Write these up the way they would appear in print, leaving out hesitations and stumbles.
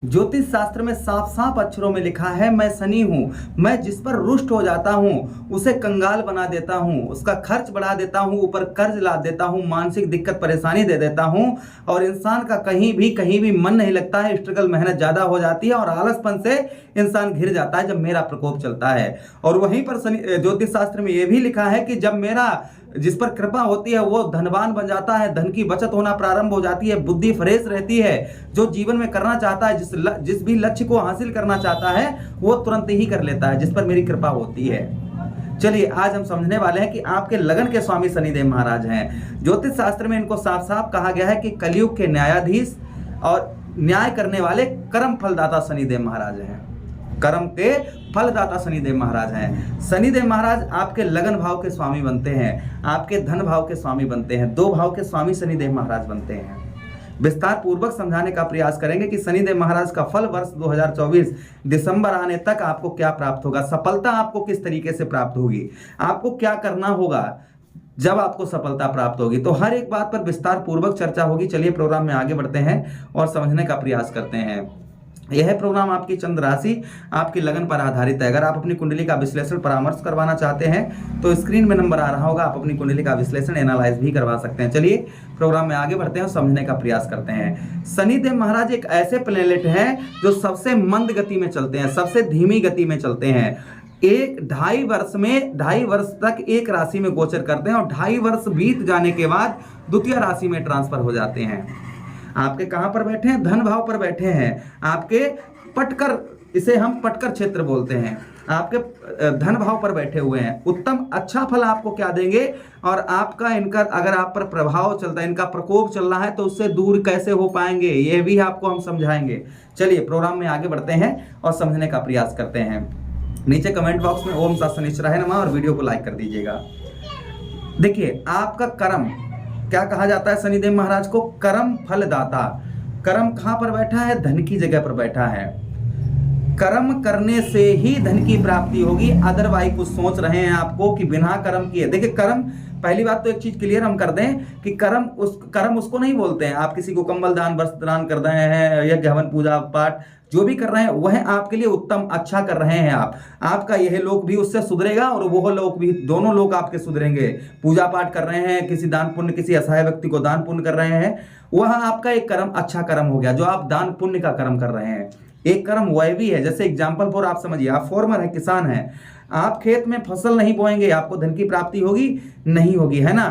ज्योतिष शास्त्र में साफ साफ अक्षरों में लिखा है, मैं शनि हूँ। मैं जिस पर रुष्ट हो जाता हूँ उसे कंगाल बना देता हूँ, उसका खर्च बढ़ा देता हूँ, ऊपर कर्ज ला देता हूँ, मानसिक दिक्कत परेशानी दे देता हूँ और इंसान का कहीं भी मन नहीं लगता है। स्ट्रगल मेहनत ज़्यादा हो जाती है और आलसपन से इंसान घिर जाता है जब मेरा प्रकोप चलता है। और वहीं पर ज्योतिष शास्त्र में यह भी लिखा है कि जब मेरा जिस पर कृपा होती है वो धनवान बन जाता है, धन की बचत होना प्रारंभ हो जाती है, बुद्धि फ्रेश रहती है, जो जीवन में करना चाहता है, जिस भी लक्ष्य को हासिल करना चाहता है वो तुरंत ही कर लेता है, जिस पर मेरी कृपा होती है। चलिए आज हम समझने वाले हैं कि आपके लगन के स्वामी शनिदेव महाराज हैं। ज्योतिष शास्त्र में इनको साफ साफ कहा गया है कि कलयुग के न्यायाधीश और न्याय करने वाले कर्म फलदाता शनिदेव महाराज हैं। कर्म के फलदाता शनिदेव महाराज हैं। शनिदेव महाराज आपके लगन भाव के स्वामी बनते हैं, आपके धन भाव के स्वामी बनते हैं, दो भाव के स्वामी शनिदेव महाराज बनते हैं। विस्तार पूर्वक समझाने का प्रयास करेंगे कि शनिदेव महाराज का फल वर्ष 2024 दिसंबर आने तक आपको क्या प्राप्त होगा, सफलता आपको किस तरीके से प्राप्त होगी, आपको क्या करना होगा जब आपको सफलता प्राप्त होगी। तो हर एक बात पर विस्तार पूर्वक चर्चा होगी। चलिए प्रोग्राम में आगे बढ़ते हैं और समझने का प्रयास करते हैं। यह प्रोग्राम आपकी चंद्र राशि, आपकी लगन पर आधारित है। अगर आप अपनी कुंडली का विश्लेषण परामर्श करवाना चाहते हैं तो स्क्रीन में नंबर आ रहा होगा, आप अपनी कुंडली का विश्लेषण एनालाइज भी करवा सकते हैं। चलिए प्रोग्राम में आगे बढ़ते हैं और समझने का प्रयास करते हैं। शनिदेव महाराज एक ऐसे प्लेनेट हैं जो सबसे मंद गति में चलते हैं, सबसे धीमी गति में चलते हैं। 2.5 वर्ष तक एक राशि में गोचर करते हैं और 2.5 वर्ष बीत जाने के बाद द्वितीय राशि में ट्रांसफर हो जाते हैं। आपके कहां पर बैठे हैं? धन भाव पर बैठे हैं। आपके पटकर, इसे हम पटकर क्षेत्र बोलते हैं, आपके धन भाव पर बैठे हुए हैं। उत्तम अच्छा फल आपको क्या देंगे और आपका इनका अगर आप पर प्रभाव चलता है, इनका प्रकोप चल रहा है तो उससे दूर कैसे हो पाएंगे ये भी आपको हम समझाएंगे। चलिए प्रोग्राम में आगे बढ़ते हैं और समझने का प्रयास करते हैं। नीचे कमेंट बॉक्स में ओम तत् शनिश्चराय नमः और वीडियो को लाइक कर दीजिएगा। देखिए आपका कर्म क्या कहा जाता है शनिदेव महाराज को? कर्म फलदाता। कर्म कहां पर बैठा है? धन की जगह पर बैठा है। कर्म करने से ही धन की प्राप्ति होगी, अदरवाइज कुछ सोच रहे हैं आपको कि बिना कर्म किए। देखिए कर्म, पहली बात तो एक चीज क्लियर हम कर दें कि कर्म उसको नहीं बोलते हैं। आप किसी को कंबल दान, वस्त्र दान कर रहे हैं, यज्ञ हवन पूजा पाठ जो भी कर रहे हैं वह आपके लिए उत्तम अच्छा कर रहे हैं। आपका यह लोक भी उससे सुधरेगा और वह लोक भी, दोनों लोग आपके सुधरेंगे। पूजा पाठ कर रहे हैं, किसी दान पुण्य, किसी असहाय व्यक्ति को दान पुण्य कर रहे हैं, वह आपका एक कर्म अच्छा कर्म हो गया जो आप दान पुण्य का कर्म कर रहे हैं। एक कर्म वह भी है, जैसे एग्जाम्पल फॉर आप समझिए, आप फॉर्मर है, किसान है, आप खेत में फसल नहीं बोएंगे, आपको धन की प्राप्ति होगी नहीं होगी, है ना।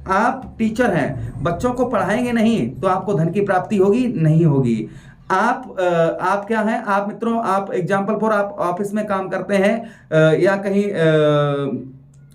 आप टीचर हैं, बच्चों को पढ़ाएंगे नहीं तो आपको धन की प्राप्ति होगी नहीं होगी। आप क्या हैं? आप मित्रों, आप एग्जाम्पल फॉर आप ऑफिस में काम करते हैं या कहीं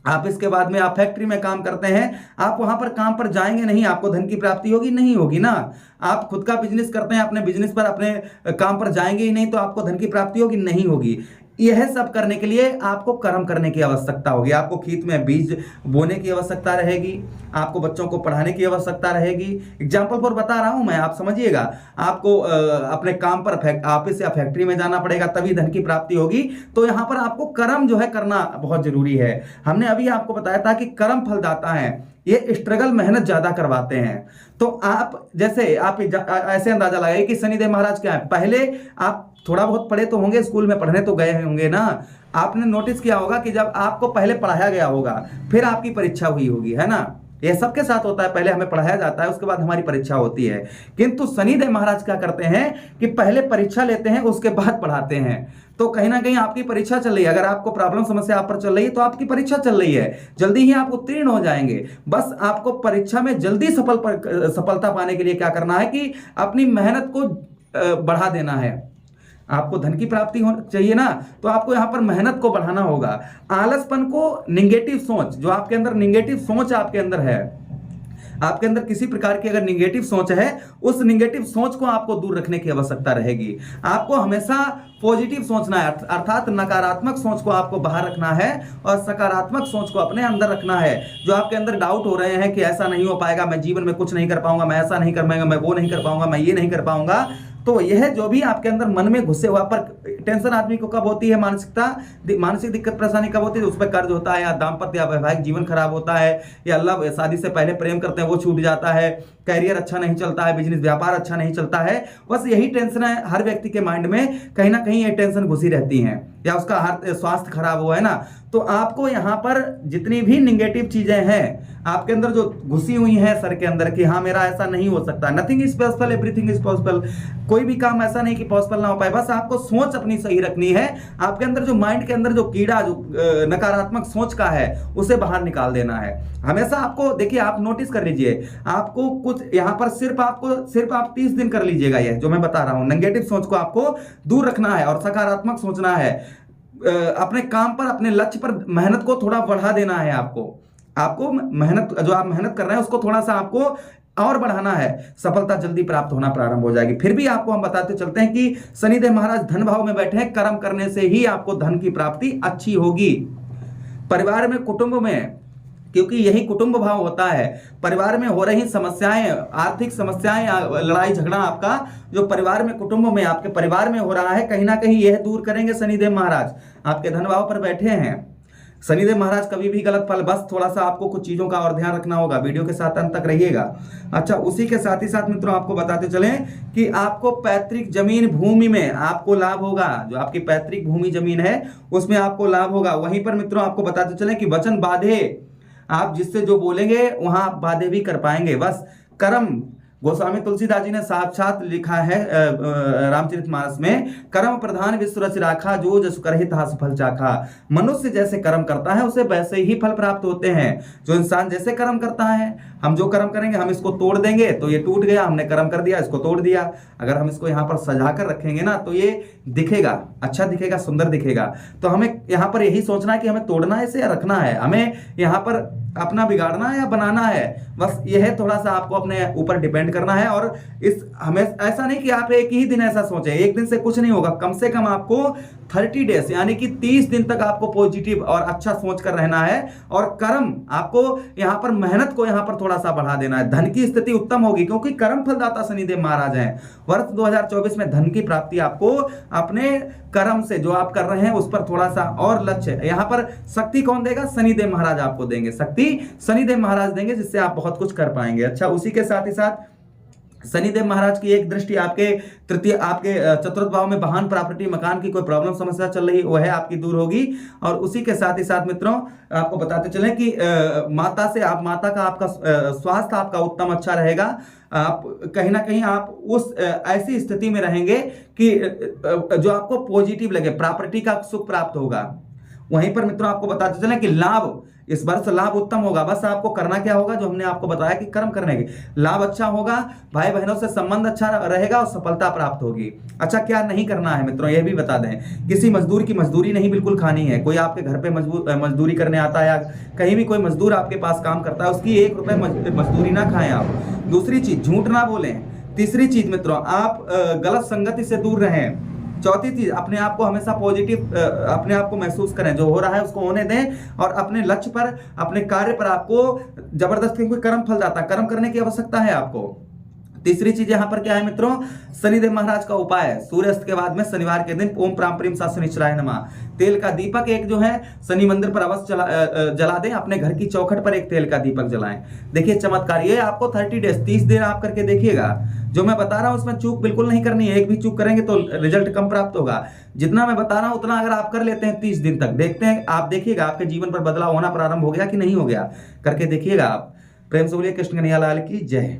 ऑफिस के बाद में आप फैक्ट्री में काम करते हैं, आप वहां पर काम पर जाएंगे नहीं, आपको धन की प्राप्ति होगी नहीं होगी ना। आप खुद का बिजनेस करते हैं, अपने बिजनेस पर अपने काम पर जाएंगे ही नहीं तो आपको धन की प्राप्ति होगी नहीं होगी। यह सब करने के लिए आपको कर्म करने की आवश्यकता होगी। आपको खेत में बीज बोने की आवश्यकता रहेगी, आपको बच्चों को पढ़ाने की आवश्यकता रहेगी। एग्जाम्पल पर बता रहा हूं मैं, आप समझिएगा। आपको अपने काम पर ऑफिस या फैक्ट्री में जाना पड़ेगा तभी धन की प्राप्ति होगी। तो यहां पर आपको कर्म जो है करना बहुत जरूरी है। हमने अभी आपको बताया था कि कर्म फलदाता है, ये स्ट्रगल मेहनत ज्यादा करवाते हैं। तो आप जैसे आप ऐसे अंदाजा लगाइए कि शनिदेव महाराज क्या है। पहले आप थोड़ा बहुत पढ़े तो होंगे, स्कूल में पढ़ने तो गए होंगे ना। आपने नोटिस किया होगा कि जब आपको पहले पढ़ाया गया होगा फिर आपकी परीक्षा हुई होगी, है ना। यह सबके साथ होता है, पहले हमें पढ़ाया जाता है उसके बाद हमारी परीक्षा होती है। किंतु शनिदेव महाराज क्या करते हैं कि पहले परीक्षा लेते हैं उसके बाद पढ़ाते हैं। तो कहीं ना कहीं आपकी परीक्षा चल रही है, अगर आपको प्रॉब्लम समस्या आप पर चल रही है तो आपकी परीक्षा चल रही है, जल्दी ही आप उत्तीर्ण हो जाएंगे। बस आपको परीक्षा में जल्दी सफलता पाने के लिए क्या करना है कि अपनी मेहनत को बढ़ा देना है। आपको धन की प्राप्ति हो चाहिए ना, तो आपको यहां पर मेहनत को बढ़ाना होगा। आलसपन को, निगेटिव सोच, जो आपके अंदर निगेटिव सोच आपके अंदर है, आपके अंदर किसी प्रकार की अगर निगेटिव सोच है, उस निगेटिव सोच को आपको दूर रखने की आवश्यकता रहेगी। आपको हमेशा पॉजिटिव सोचना है, अर्थात नकारात्मक सोच को आपको बाहर रखना है और सकारात्मक सोच को अपने अंदर रखना है। जो आपके अंदर डाउट हो रहे हैं कि ऐसा नहीं हो पाएगा, मैं जीवन में कुछ नहीं कर पाऊंगा, मैं ऐसा नहीं कर पाऊंगा, मैं वो नहीं कर पाऊंगा, मैं ये नहीं कर पाऊंगा, तो यह जो भी आपके अंदर मन में घुसे हुआ, पर टेंशन आदमी को कब होती है, मानसिक दिक्कत परेशानी कब होती है, उस पर कर्ज होता है या दाम्पत्य या वैवाहिक जीवन खराब होता है या शादी से पहले प्रेम करते हैं वो छूट जाता है कैरियर अच्छा नहीं चलता है, बिजनेस व्यापार अच्छा नहीं चलता है, बस यही टेंशन है हर व्यक्ति के माइंड में, कहीं ना कहीं ये टेंशन घुसी रहती है, या उसका हर स्वास्थ्य खराब हुआ है ना। तो आपको यहाँ पर जितनी भी निगेटिव चीजें हैं आपके अंदर जो घुसी हुई हैं सर के अंदर कि हाँ मेरा ऐसा नहीं हो सकता, nothing is possible everything is possible, कोई भी काम ऐसा नहीं कि पॉसिबल ना हो पाए, बस आपको सोच अपनी सही रखनी है। आपके अंदर जो माइंड के अंदर जो कीड़ा, जो नकारात्मक सोच का है, उसे बाहर निकाल देना है हमेशा। आपको देखिए, आप नोटिस कर लीजिए, आपको कुछ यहाँ पर सिर्फ आप 30 दिन कर लीजिएगा, ये जो मैं बता रहा हूँ, नेगेटिव सोच को आपको दूर रखना है और सकारात्मक सोचना है। अपने काम पर, अपने लक्ष्य पर मेहनत को थोड़ा बढ़ा देना है। आपको मेहनत, जो आप मेहनत कर रहे हैं उसको थोड़ा सा आपको और बढ़ाना है, सफलता जल्दी प्राप्त होना प्रारंभ हो जाएगी। फिर भी आपको हम बताते चलते हैं कि शनिदेव महाराज धन भाव में बैठे हैं, कर्म करने से ही आपको धन की प्राप्ति अच्छी होगी। परिवार में, कुटुंब में, क्योंकि यही कुटुंब भाव होता है, परिवार में हो रही समस्याएं, आर्थिक समस्याएं या लड़ाई झगड़ा आपका जो परिवार में, कुटुंब में, आपके परिवार में हो रहा है, कहीं ना कहीं यह दूर करेंगे शनिदेव महाराज। आपके धन भाव पर बैठे हैं शनिदेव महाराज, कभी भी गलत फल, बस थोड़ा सा आपको कुछ चीजों का और ध्यान रखना होगा। वीडियो के साथ अंत तक रहिएगा। अच्छा, उसी के साथ ही साथ मित्रों आपको बताते चलें कि आपको पैतृक जमीन भूमि में आपको लाभ होगा। जो आपकी पैतृक भूमि जमीन है उसमें आपको लाभ होगा। वहीं पर मित्रों आपको बताते चलें कि वचन बाधे, आप जिससे जो बोलेंगे वहां आप बाधे भी कर पाएंगे। बस कर्म, गोस्वामी तुलसीदास जी ने साक्षात लिखा है रामचरितमानस में, कर्म प्रधान विश्व रच राखा, जो जस करहित हास फल चाखा। मनुष्य जैसे कर्म करता है उसे वैसे ही फल प्राप्त होते हैं। जो इंसान जैसे कर्म करता है, हम जो कर्म करेंगे, हम इसको तोड़ देंगे तो ये टूट गया, हमने कर्म कर दिया, इसको तोड़ दिया। अगर हम इसको यहाँ पर सजा कर रखेंगे ना तो ये दिखेगा, अच्छा दिखेगा, सुंदर दिखेगा। तो हमें यहाँ पर यही सोचना है कि हमें तोड़ना है इसे या रखना है, हमें यहाँ पर अपना बिगाड़ना है या बनाना है। बस यह थोड़ा सा आपको अपने ऊपर डिपेंड करना है। और इस हमें ऐसा नहीं कि आप एक ही दिन ऐसा सोचें, एक दिन से कुछ नहीं होगा। कम से कम आपको 30 डेज यानी कि 30 दिन तक आपको पॉजिटिव और अच्छा सोच कर रहना है। और कर्म, आपको यहाँ पर मेहनत को यहाँ पर थोड़ा सा बढ़ा देना है। धन की स्थिति उत्तम होगी क्योंकि कर्म फलदाता शनिदेव महाराज हैं। वर्ष 2024 में धन की प्राप्ति आपको अपने कर्म से, जो आप कर रहे हैं उस पर थोड़ा सा और लक्ष्य, यहाँ पर शक्ति कौन देगा? शनिदेव महाराज आपको देंगे, शक्ति शनिदेव महाराज देंगे, जिससे आप बहुत कुछ कर पाएंगे। अच्छा, उसी के साथ ही साथ शनिदेव महाराज की एक दृष्टि आपके चतुर्थ भाव में वाहन, प्रॉपर्टी, मकान की कोई प्रॉब्लम समस्या चल रही वह है आपकी दूर होगी। और उसी के साथ ही साथ मित्रों आपको बताते चलें कि माता का आपका स्वास्थ्य आपका उत्तम अच्छा रहेगा। आप कहीं ना कहीं आप उस ऐसी स्थिति में रहेंगे कि जो आपको पॉजिटिव लगे, प्रॉपर्टी का सुख प्राप्त होगा। वहीं पर मित्रों आपको बताते चलें कि लाभ, इस वर्ष लाभ उत्तम होगा। बस आपको करना क्या होगा, जो हमने आपको बताया कि कर्म करने के लाभ अच्छा होगा, भाई बहनों से संबंध अच्छा रहेगा और सफलता प्राप्त होगी। अच्छा, क्या नहीं करना है मित्रों यह भी बता दें, किसी मजदूर की मजदूरी नहीं बिल्कुल खानी है। कोई आपके घर पे मजदूरी करने आता है या कहीं भी कोई मजदूर आपके पास काम करता है, उसकी 1 रुपए मजदूरी ना खाएं आप। दूसरी चीज, झूठ ना बोलें। तीसरी चीज मित्रों, आप गलत संगति से दूर रहें। चौथी चीज, अपने आप को हमेशा पॉजिटिव अपने आप को महसूस करें, जो हो रहा है उसको होने दें और अपने लक्ष्य पर, अपने कार्य पर आपको जबरदस्ती कोई कर्म फलदाता कर्म करने की आवश्यकता है आपको। तीसरी चीज यहाँ पर क्या है मित्रों, शनिदेव महाराज का उपाय है। सूर्यास्त के बाद में शनिवार के दिन ओम प्राम प्रीम सा शनिश्चराय नमः, तेल का दीपक एक जो है शनि मंदिर पर अवश्य जला दें। अपने घर की चौखट पर एक तेल का दीपक जलाएं। देखिए चमत्कार, ये आपको 30 डेज 30 दिन आप करके देखिएगा। जो मैं बता रहा हूं उसमें चूक बिल्कुल नहीं करनी है, एक भी चूक करेंगे तो रिजल्ट कम प्राप्त होगा। जितना मैं बता रहा हूं उतना अगर आप कर लेते हैं 30 दिन तक, देखते हैं, आप देखिएगा आपके जीवन पर बदलाव होना प्रारंभ हो गया कि नहीं हो गया, करके देखिएगा आप। प्रेम से बोलिए कृष्ण कन्हैया लाल की जय।